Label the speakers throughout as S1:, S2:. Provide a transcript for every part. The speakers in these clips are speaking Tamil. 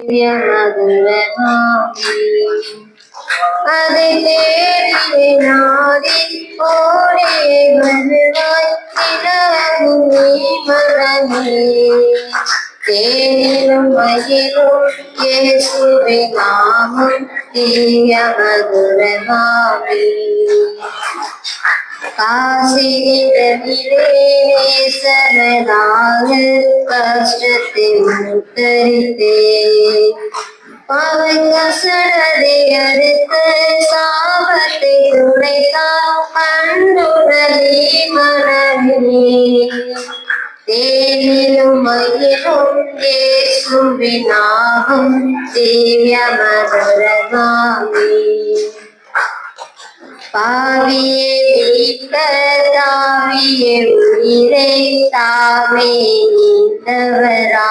S1: திவ்ய மதுரமாமி அதை தேடி நாடி ஓடியே வருவாய் நிலவும் நீ மனமே தேனிலும் மகிழும் இயேசுவின் நாமம் திவ்ய மதுரமாமி காசியிலே நேசனாக கஷ்டத்தை முத்தரித்தே அவன் கசடதை அடுத்து சாபத்தை துடைத்தார் அன்புடனே மனமே தேனிலும் மகிழும் இயேசுவின் நாமம் திவ்ய மதுரமாமி பாவியே மீட்க தாவியே உயிரை தாமே நீந்தவரா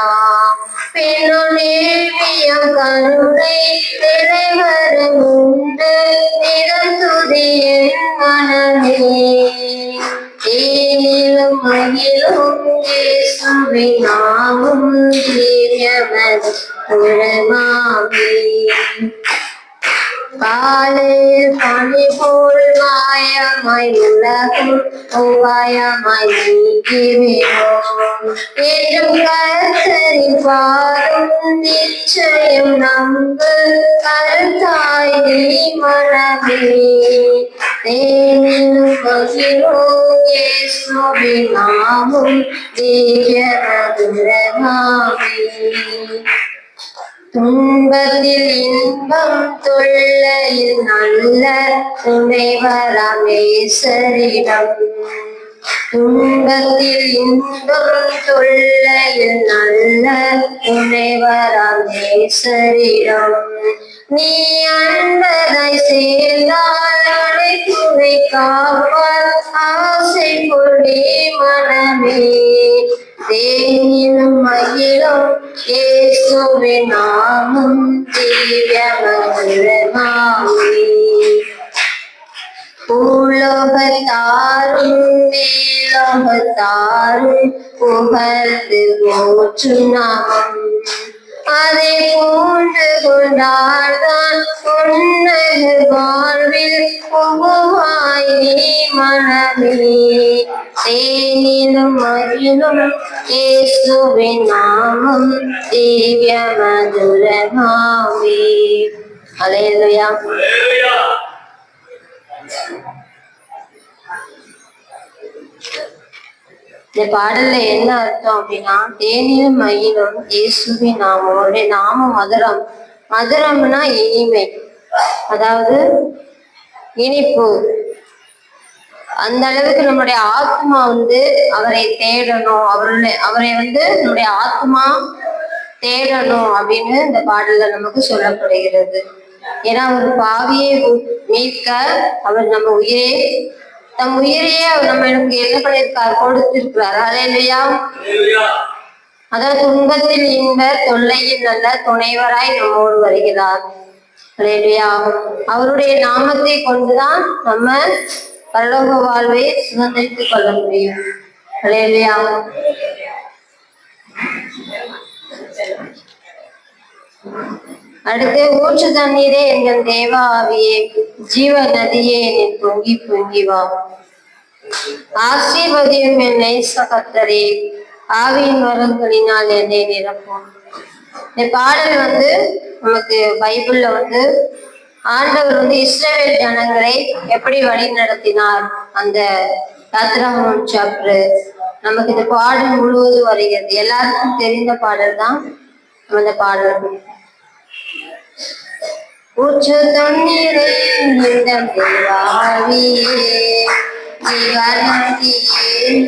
S1: பெண்ணுநேவியம் கருணை நிறைவரும் உண்டு நிறம் துதியின் மனமே தேனிலும் மகிழும் இயேசுவின் நாமம் திவ்ய மதுரமாமி காலையில் பனி போல் மாயமாய் உலகம் உபாயமாய் நீங்கிவிடும் என்றும் கர்த்தரின் பாடும் நிச்சயம் நம்பு கருத்தாய் நீ மனமே தேனிலும் மகிழும் இயேசுவின் நாமம் திவ்ய மதுரமாமி துன்பத்தில் இன்பம் தொல்லையில் நல்ல துணைவராம் நேசரிடம் துன்பத்தில் இன்பம் தொல்லையில் நல்ல துணைவராம் நேசரிடம் நீ அன்பதை சேர்ந்தால் அனைத்துனை காப்பார் ஆசை கொடி மனமே தேனிலும் மகிழும் இயேசுவின் நாமம் திவ்ய மதுரமாமி பூலோகத்தாரும் மேலோகத்தாரும் புகழ்ந்து போற்று நாமம் அதை போன்று கொண்டால்தான் உன்னத வாழ்வில் புகுவாய் நீ மனமே தேனிலும் மகிழும் இயேசுவின் நாமம் திவ்ய மதுரமாமி அல்லேலூயா. இந்த பாடல்ல என்ன அர்த்தம் அப்படின்னா தேனிலும் மகிழும் இயேசுவின் நாமம். அவருடைய நாமம் மதுரம். மதுரம்னா இனிமை, அதாவது இனிப்பு. அந்த அளவுக்கு நம்முடைய ஆத்மா அவரை தேடணும், அவரை நம்முடைய ஆத்மா தேடணும் அப்படின்னு இந்த பாடல்ல நமக்கு சொல்லப்படுகிறது. ஏன்னா அவர் பாவியை மீட்க அவர் தம் உயிரையே அவர் நமக்கு என்ன பண்ணியிருக்கார், கொடுத்திருக்கிறார். அல்லேலூயா. அதாவது துன்பத்தில் இன்ப தொல்லையில் நல்ல துணைவராய் நம்மோடு வருகிறார். அல்லேலூயா. அவருடைய நாமத்தை கொண்டுதான் நம்ம பரலோக வாழ்வை சுதந்திரித்துக் கொள்ள முடியும். அல்லேலூயா. அடுத்து ஊற்று தண்ணீரே எங்கள் தேவ ஆவியே ஜீவ நதியே என்னை பொங்கி பொங்கி வா. ஆசீர்வதியும் என்னை கர்த்தரே ஆவியின் வரங்களினால் என்னை நிரப்பும். இந்த பாடல் நமக்கு பைபிள்ல ஆண்டவர் இஸ்ரவேல் ஜனங்களை எப்படி வழி நடத்தினார் அந்த யாத்திராகமம் சாப்டர் நமக்கு இந்த பாடல் முழுவதும் வருகிறது. எல்லாருக்கும் தெரிந்த பாடல் தான் அந்த பாடல். ஊற்று தண்ணீரை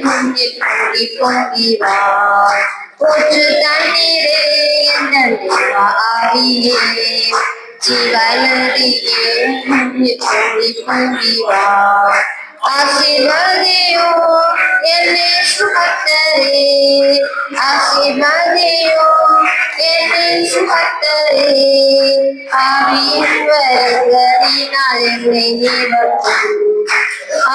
S1: பொங்கி பொங்கி வா. ஊற்று தண்ணீரே ஆவியே ஜீவநதியே பொங்கி பொங்கி வா. ஆசீர்வதியோ என்னை கர்த்தரே ஆசீர்வதியோ என்னை கர்த்தரே ஆவியின் வரங்களினால் என்னை நிரப்பும்.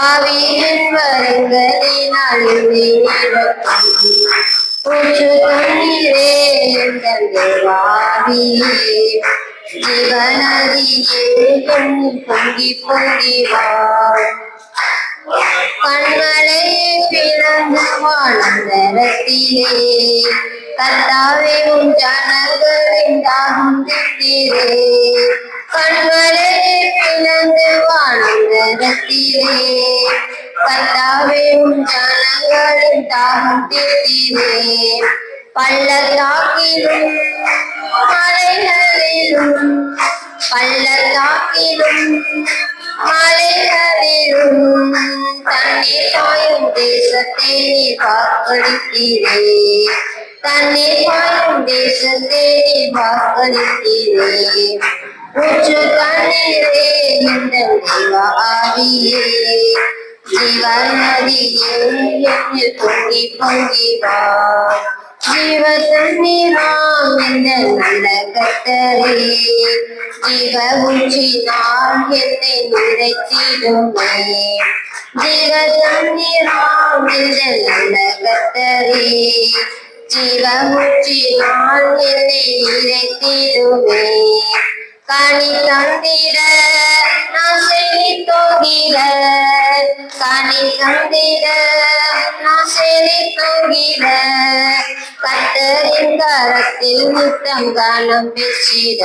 S1: ஆவியின் வரங்களினால் என்னை நிரப்பும். ஊற்று தண்ணீரே எங்கள் தேவாவியே ஜீவநதியே என்னில் பொங்கி பொங்கி வா கண்களை பிளந்து வாழ்ந்தரத்திலே கர்த்தாவே உன் ஜனங்களின் தாகம் தீர்த்தீரே கண்களை பிளந்து வாழ்ந்தரத்திலே கர்த்தாவே உன் ஜனங்களின் தாகம் தீர்த்தீரே பள்ளத்தாக்கிலும் மலைகளிலும் பள்ளத்தாக்கிலும் மலைகளிலும் தண்ணீர் பாயும் தேசத்தை நீ வாக்களித்தீரே தண்ணீர் பாயும் தேசத்தை நீ வாக்களித்தீரே ஊற்று தண்ணீரே எங்கள் தேவ ஆவியே ஜீவநதியே என்னில் பொங்கி பொங்கி வா ஜீவ தண்ணீராம் இந்த நல்ல கர்த்தரே ஜீவ ஊற்றினால் என்னை நிறைத்திடுமே ஜீவ தண்ணீராம் இந்த நல்ல கர்த்தரே ஜீவ ஊற்றினால் என்னை நிறைத்திடுமே கனி தந்திட நான் செழித்தோங்கிட கனி தந்திட நான் செழித்தோங்கிட கர்த்தரின் கரத்தில் முத்தம் காணம் பெற்றிட